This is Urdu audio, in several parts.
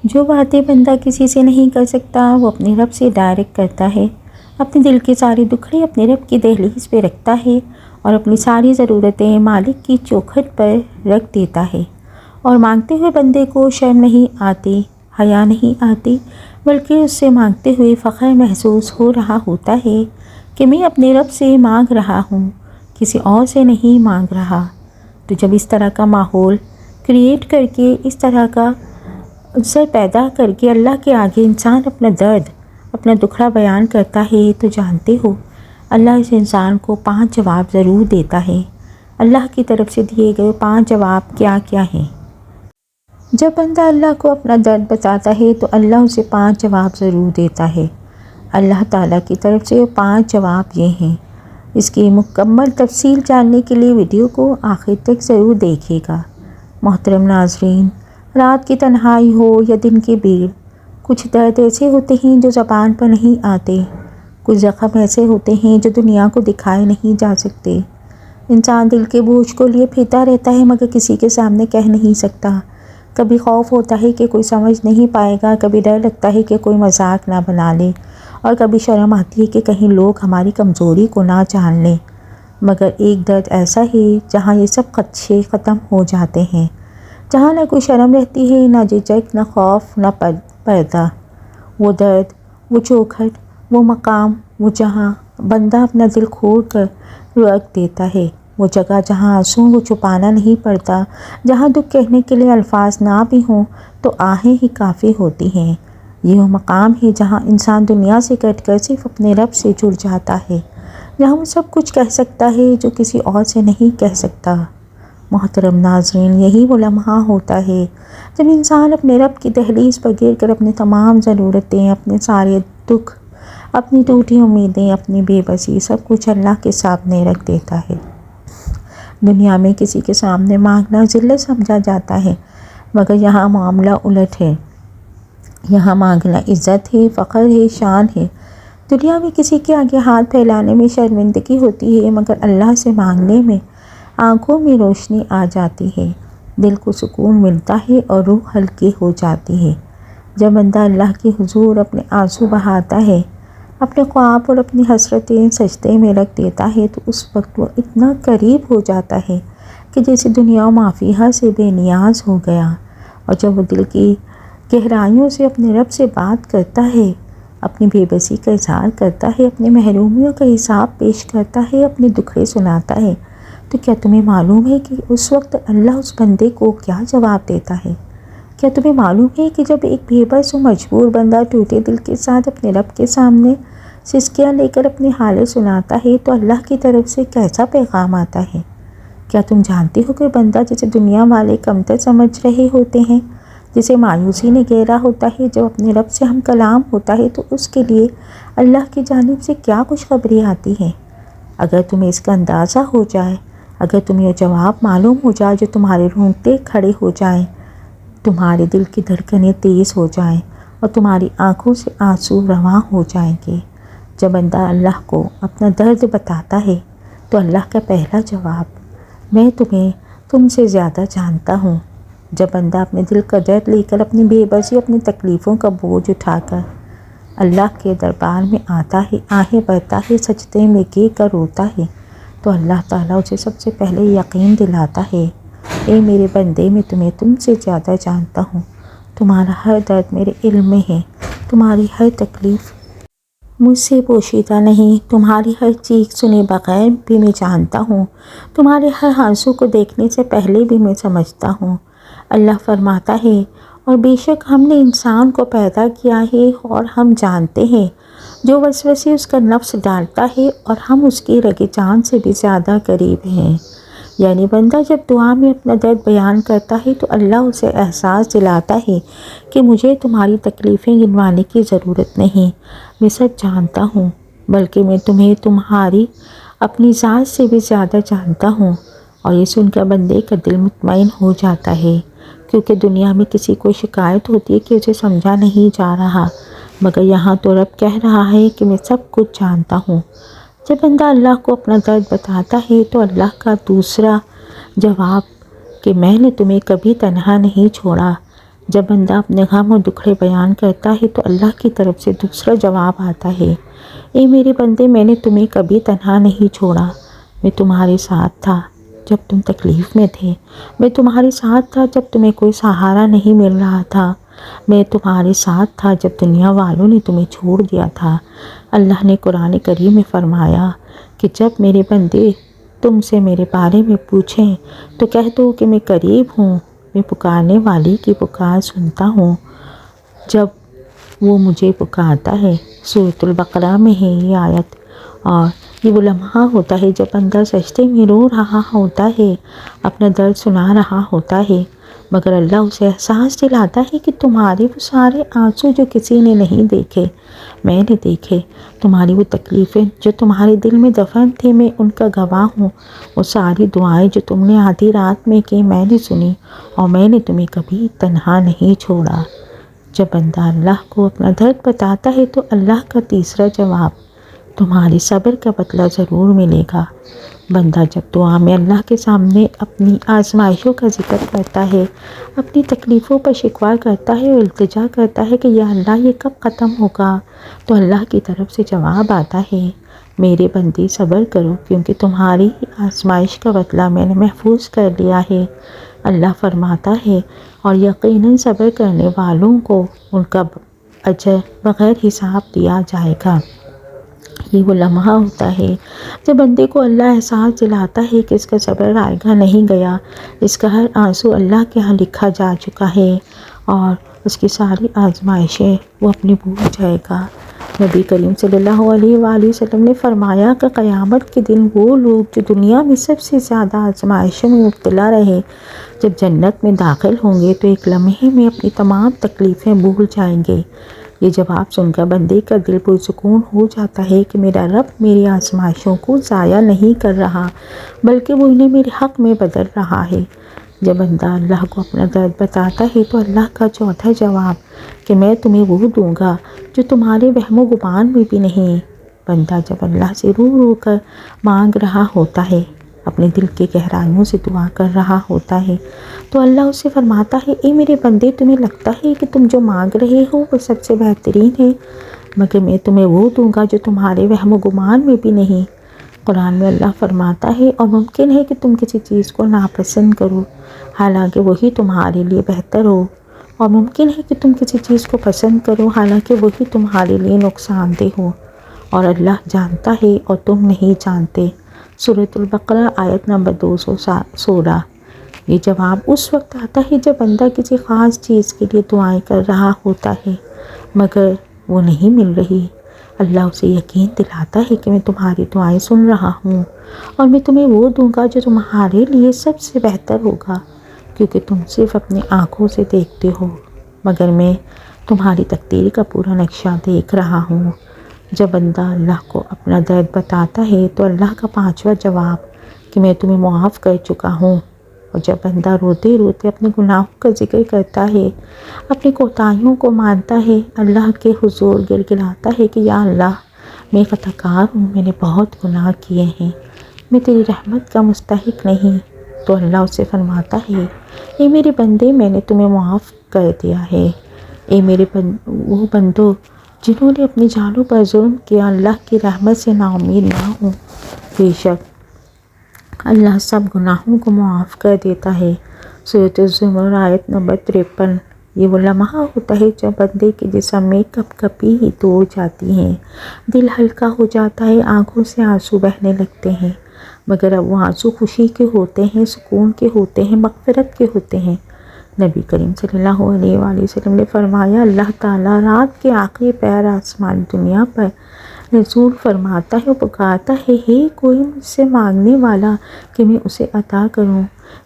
جو باتیں بندہ کسی سے نہیں کر سکتا وہ اپنے رب سے ڈائریکٹ کرتا ہے، اپنے دل کے سارے دکھڑے اپنے رب کی دہلیز پہ رکھتا ہے اور اپنی ساری ضرورتیں مالک کی چوکھٹ پر رکھ دیتا ہے، اور مانگتے ہوئے بندے کو شرم نہیں آتی، حیا نہیں آتی، بلکہ اس سے مانگتے ہوئے فخر محسوس ہو رہا ہوتا ہے کہ میں اپنے رب سے مانگ رہا ہوں، کسی اور سے نہیں مانگ رہا۔ تو جب اس طرح کا ماحول کریٹ کر کے، اس طرح کا عنصر پیدا کر کے اللہ کے آگے انسان اپنا درد، اپنا دکھڑا بیان کرتا ہے، تو جانتے ہو اللہ اس انسان کو 5 جواب ضرور دیتا ہے۔ اللہ کی طرف سے دیے گئے 5 جواب کیا کیا ہیں؟ جب بندہ اللہ کو اپنا درد بتاتا ہے تو اللہ اسے 5 جواب ضرور دیتا ہے۔ اللہ تعالیٰ کی طرف سے 5 جواب یہ ہیں۔ اس کی مکمل تفصیل جاننے کے لیے ویڈیو کو آخر تک ضرور دیکھیے گا۔ محترم ناظرین، رات کی تنہائی ہو یا دن کی بھیڑ، کچھ درد ایسے ہوتے ہیں جو زبان پر نہیں آتے، کچھ زخم ایسے ہوتے ہیں جو دنیا کو دکھائے نہیں جا سکتے۔ انسان دل کے بوجھ کو لیے پھرتا رہتا ہے مگر کسی کے سامنے کہہ نہیں سکتا۔ کبھی خوف ہوتا ہے کہ کوئی سمجھ نہیں پائے گا، کبھی ڈر لگتا ہے کہ کوئی مذاق نہ بنا لے، اور کبھی شرم آتی ہے کہ کہیں لوگ ہماری کمزوری کو نہ جان لیں۔ مگر ایک درد ایسا ہے جہاں یہ سب خدشے ختم ہو جاتے ہیں، جہاں نہ کوئی شرم رہتی ہے، نہ جھجک، نہ خوف، نہ پردہ۔ وہ درد، وہ چوکھٹ، وہ مقام، وہ جہاں بندہ اپنا دل کھول کر رکھ دیتا ہے، وہ جگہ جہاں آنسوؤں کو چھپانا نہیں پڑتا، جہاں دکھ کہنے کے لیے الفاظ نہ بھی ہوں تو آہیں ہی کافی ہوتی ہیں۔ یہ وہ مقام ہے جہاں انسان دنیا سے کٹ کر صرف اپنے رب سے جڑ جاتا ہے، جہاں وہ سب کچھ کہہ سکتا ہے جو کسی اور سے نہیں کہہ سکتا۔ محترم ناظرین، یہی وہ لمحہ ہوتا ہے جب انسان اپنے رب کی دہلیز پر گر کر اپنے تمام ضرورتیں، اپنے سارے دکھ، اپنی ٹوٹی امیدیں، اپنی بے بسی، سب کچھ اللہ کے سامنے رکھ دیتا ہے۔ دنیا میں کسی کے سامنے مانگنا ذلت سمجھا جاتا ہے، مگر یہاں معاملہ الٹ ہے۔ یہاں مانگنا عزت ہے، فخر ہے، شان ہے۔ دنیا میں کسی کے آگے ہاتھ پھیلانے میں شرمندگی ہوتی ہے، مگر اللہ سے مانگنے میں آنکھوں میں روشنی آ جاتی ہے، دل کو سکون ملتا ہے اور روح ہلکی ہو جاتی ہے۔ جب بندہ اللہ کے حضور اپنے آنسو بہاتا ہے، اپنے خواب اور اپنی حسرتیں سجدے میں رکھ دیتا ہے، تو اس وقت وہ اتنا قریب ہو جاتا ہے کہ جیسے دنیا و ما فیہا سے بے نیاز ہو گیا۔ اور جب وہ دل کی گہرائیوں سے اپنے رب سے بات کرتا ہے، اپنی بے بسی کا اظہار کرتا ہے، اپنی محرومیوں کا حساب پیش کرتا ہے، اپنے دکھڑے سناتا ہے، تو کیا تمہیں معلوم ہے کہ اس وقت اللہ اس بندے کو کیا جواب دیتا ہے؟ کیا تمہیں معلوم ہے کہ جب ایک بے بس و مجبور بندہ ٹوٹے دل کے ساتھ اپنے رب کے سامنے سسکیاں لے کر اپنی حالت سناتا ہے تو اللہ کی طرف سے کیسا پیغام آتا ہے؟ کیا تم جانتے ہو کہ بندہ جسے دنیا والے کمتر سمجھ رہے ہوتے ہیں، جسے مایوسی نے گھیرا ہوتا ہے، جب اپنے رب سے ہم کلام ہوتا ہے تو اس کے لیے اللہ کی جانب سے کیا خوشخبری آتی ہے؟ اگر تمہیں اس کا اندازہ ہو جائے، اگر تمہیں یہ جواب معلوم ہو جائے، جو تمہارے رونگٹے کھڑے ہو جائیں، تمہارے دل کی دھڑکنیں تیز ہو جائیں اور تمہاری آنکھوں سے آنسو رواں ہو جائیں گے۔ جب بندہ اللہ کو اپنا درد بتاتا ہے تو اللہ کا پہلا جواب، میں تمہیں تم سے زیادہ جانتا ہوں۔ جب بندہ اپنے دل کا درد لے کر، اپنی بے بسی، اپنی تکلیفوں کا بوجھ اٹھا کر اللہ کے دربار میں آتا ہے، آہیں بھرتا ہے، سجدے میں گر کر روتا ہے، تو اللہ تعالیٰ اسے سب سے پہلے یقین دلاتا ہے، اے میرے بندے، میں تمہیں تم سے زیادہ جانتا ہوں، تمہارا ہر درد میرے علم میں ہے، تمہاری ہر تکلیف مجھ سے پوشیدہ نہیں، تمہاری ہر چیخ سنے بغیر بھی میں جانتا ہوں، تمہارے ہر آنسو کو دیکھنے سے پہلے بھی میں سمجھتا ہوں۔ اللہ فرماتا ہے، اور بے شک ہم نے انسان کو پیدا کیا ہے اور ہم جانتے ہیں جو وسوسے اس کا نفس ڈالتا ہے، اور ہم اس کی رگ جان سے بھی زیادہ قریب ہیں۔ یعنی بندہ جب دعا میں اپنا درد بیان کرتا ہے تو اللہ اسے احساس دلاتا ہے کہ مجھے تمہاری تکلیفیں گنوانے کی ضرورت نہیں، میں سب جانتا ہوں، بلکہ میں تمہیں تمہاری اپنی ذات سے بھی زیادہ جانتا ہوں۔ اور یہ سن کر بندے کا دل مطمئن ہو جاتا ہے، کیونکہ دنیا میں کسی کو شکایت ہوتی ہے کہ اسے سمجھا نہیں جا رہا، مگر یہاں تو رب کہہ رہا ہے کہ میں سب کچھ جانتا ہوں۔ جب بندہ اللہ کو اپنا درد بتاتا ہے تو اللہ کا دوسرا جواب کہ میں نے تمہیں کبھی تنہا نہیں چھوڑا، جب بندہ اپنے غم اور دکھڑے بیان کرتا ہے تو اللہ کی طرف سے دوسرا جواب آتا ہے، اے میرے بندے، میں نے تمہیں کبھی تنہا نہیں چھوڑا، میں تمہارے ساتھ تھا جب تم تکلیف میں تھے، میں تمہارے ساتھ تھا جب تمہیں کوئی سہارا نہیں مل رہا تھا، میں تمہارے ساتھ تھا جب دنیا والوں نے تمہیں چھوڑ دیا تھا۔ اللہ نے قرآن کریم میں فرمایا کہ جب میرے بندے تم سے میرے بارے میں پوچھیں تو کہہ دو کہ میں قریب ہوں، میں پکارنے والی کی پکار سنتا ہوں جب وہ مجھے پکارتا ہے۔ سورۃ البقرہ میں ہے یہ آیت، اور یہ وہ لمحہ ہوتا ہے جب بندہ سجدے میں رو رہا ہوتا ہے، اپنا درد سنا رہا ہوتا ہے، مگر اللہ اسے احساس دلاتا ہے کہ تمہارے وہ سارے آنسو جو کسی نے نہیں دیکھے میں نے دیکھے، تمہاری وہ تکلیفیں جو تمہارے دل میں دفن تھے میں ان کا گواہ ہوں، وہ ساری دعائیں جو تم نے آدھی رات میں کی میں نے سنی، اور میں نے تمہیں کبھی تنہا نہیں چھوڑا۔ جب بندہ اللہ کو اپنا درد بتاتا ہے تو اللہ کا تیسرا جواب، تمہارے صبر کا بدلہ ضرور ملے گا۔ بندہ جب دعا میں اللہ کے سامنے اپنی آزمائشوں کا ذکر کرتا ہے، اپنی تکلیفوں پر شکوہ کرتا ہے اور التجا کرتا ہے کہ یا اللہ یہ کب ختم ہوگا، تو اللہ کی طرف سے جواب آتا ہے، میرے بندے صبر کرو کیونکہ تمہاری آزمائش کا بدلہ میں نے محفوظ کر لیا ہے۔ اللہ فرماتا ہے، اور یقیناً صبر کرنے والوں کو ان کا اجر بغیر حساب دیا جائے گا۔ یہ وہ لمحہ ہوتا ہے جب بندے کو اللہ احساس دلاتا ہے کہ اس کا صبر رائے گاہ نہیں گیا، اس کا ہر آنسو اللہ کے ہاں لکھا جا چکا ہے اور اس کی ساری آزمائشیں وہ اپنی بھول جائے گا۔ نبی کریم صلی اللہ علیہ وآلہ وسلم نے فرمایا کہ قیامت کے دن وہ لوگ جو دنیا میں سب سے زیادہ آزمائشوں میں مبتلا رہے، جب جنت میں داخل ہوں گے تو ایک لمحے میں اپنی تمام تکلیفیں بھول جائیں گے۔ یہ جواب سن کر بندے کا دل پرسکون ہو جاتا ہے کہ میرا رب میری آزمائشوں کو ضائع نہیں کر رہا بلکہ وہ انہیں میرے حق میں بدل رہا ہے۔ جب بندہ اللہ کو اپنا درد بتاتا ہے تو اللہ کا چوتھا جواب کہ میں تمہیں وہ دوں گا جو تمہارے وہم و گمان میں بھی نہیں۔ بندہ جب اللہ سے رو رو کر مانگ رہا ہوتا ہے، اپنے دل کی گہرائیوں سے دعا کر رہا ہوتا ہے، تو اللہ اس سے فرماتا ہے، اے میرے بندے، تمہیں لگتا ہے کہ تم جو مانگ رہے ہو وہ سب سے بہترین ہے، مگر میں تمہیں وہ دوں گا جو تمہارے وہم و گمان میں بھی نہیں۔ قرآن میں اللہ فرماتا ہے، اور ممکن ہے کہ تم کسی چیز کو ناپسند کرو حالانکہ وہی تمہارے لیے بہتر ہو، اور ممکن ہے کہ تم کسی چیز کو پسند کرو حالانکہ وہی تمہارے لیے نقصان دہ ہو، اور اللہ جانتا ہے اور تم نہیں جانتے۔ سورۃ البقرہ آیت نمبر 216۔ یہ جواب اس وقت آتا ہے جب بندہ کسی خاص چیز کے لیے دعائیں کر رہا ہوتا ہے مگر وہ نہیں مل رہی۔ اللہ اسے یقین دلاتا ہے کہ میں تمہاری دعائیں سن رہا ہوں اور میں تمہیں وہ دوں گا جو تمہارے لیے سب سے بہتر ہوگا، کیونکہ تم صرف اپنی آنکھوں سے دیکھتے ہو مگر میں تمہاری تقدیر کا پورا نقشہ دیکھ رہا ہوں۔ جب بندہ اللہ کو اپنا درد بتاتا ہے تو اللہ کا پانچواں جواب کہ میں تمہیں معاف کر چکا ہوں، اور جب بندہ روتے روتے اپنے گناہوں کا ذکر کرتا ہے، اپنی کوتاہیوں کو مانتا ہے، اللہ کے حضور گڑگڑاتا ہے کہ یا اللہ میں خطا کار ہوں، میں نے بہت گناہ کیے ہیں، میں تیری رحمت کا مستحق نہیں، تو اللہ اسے فرماتا ہے، اے میرے بندے، میں نے تمہیں معاف کر دیا ہے۔ اے میرے وہ بندو جنہوں نے اپنی جانوں پر ظلم کیا، اللہ کی رحمت سے نا امید نہ ہوں، بے شک اللہ سب گناہوں کو معاف کر دیتا ہے۔ سورۃ الزمر آیت نمبر 53۔ یہ وہ لمحہ ہوتا ہے جب بندے کے جسم میں کپ کپی ہی توڑ جاتی ہیں، دل ہلکا ہو جاتا ہے، آنکھوں سے آنسو بہنے لگتے ہیں، مگر اب وہ آنسو خوشی کے ہوتے ہیں، سکون کے ہوتے ہیں، مغفرت کے ہوتے ہیں۔ نبی کریم صلی اللہ علیہ وآلہ وسلم نے فرمایا، اللہ تعالیٰ رات کے آخری پہر آسمان دنیا پر نزول فرماتا ہے اور پکارتا ہے، ہے کوئی مجھ سے مانگنے والا کہ میں اسے عطا کروں،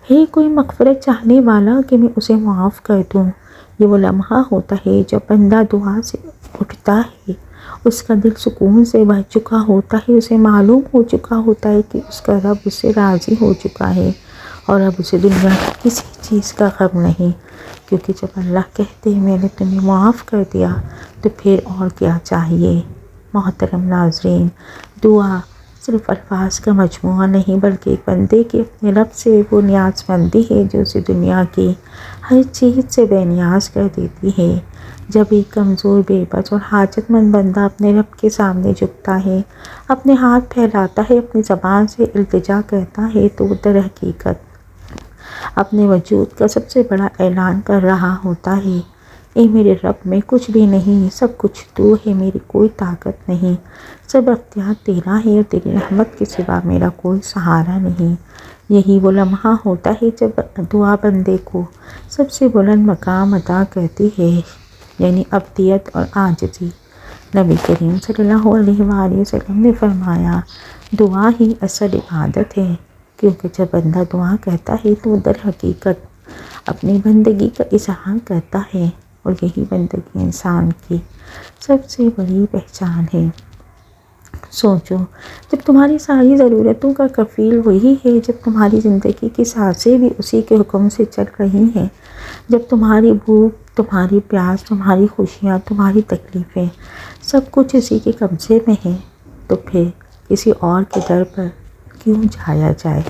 ہے کوئی مغفرت چاہنے والا کہ میں اسے معاف کر دوں۔ یہ وہ لمحہ ہوتا ہے جب بندہ دعا سے اٹھتا ہے، اس کا دل سکون سے بھر چکا ہوتا ہے، اسے معلوم ہو چکا ہوتا ہے کہ اس کا رب اس سے راضی ہو چکا ہے اور اب اسے دنیا کی کسی چیز کا غم نہیں، کیونکہ جب اللہ کہتے ہیں میں نے تمہیں معاف کر دیا تو پھر اور کیا چاہیے۔ محترم ناظرین، دعا صرف الفاظ کا مجموعہ نہیں بلکہ ایک بندے کی اپنے رب سے وہ نیاز مندی ہے جو اسے دنیا کی ہر چیز سے بے نیاز کر دیتی ہے۔ جب ایک کمزور، بے بس اور حاجت مند بندہ اپنے رب کے سامنے جھکتا ہے، اپنے ہاتھ پھیلاتا ہے، اپنی زبان سے التجا کرتا ہے، تو وہ در حقیقت اپنے وجود کا سب سے بڑا اعلان کر رہا ہوتا ہے، اے میرے رب، میں کچھ بھی نہیں، سب کچھ تو ہے، میری کوئی طاقت نہیں، سب اختیار تیرا ہے اور تیری رحمت کے سوا میرا کوئی سہارا نہیں۔ یہی وہ لمحہ ہوتا ہے جب دعا بندے کو سب سے بلند مقام عطا کرتی ہے، یعنی عبدیت اور عاجزی۔ نبی کریم صلی اللہ علیہ وآلہ وسلم نے فرمایا، دعا ہی اصل عبادت ہے، کیونکہ جب بندہ دعا کرتا ہے تو در حقیقت اپنی بندگی کا اظہار کرتا ہے، اور یہی بندگی انسان کی سب سے بڑی پہچان ہے۔ سوچو، جب تمہاری ساری ضرورتوں کا کفیل وہی ہے، جب تمہاری زندگی کی سانسیں بھی اسی کے حکم سے چل رہی ہیں، جب تمہاری بھوک، تمہاری پیاس، تمہاری خوشیاں، تمہاری تکلیفیں، سب کچھ اسی کے قبضے میں ہے، تو پھر کسی اور کے در پر کیوں جایا جائے؟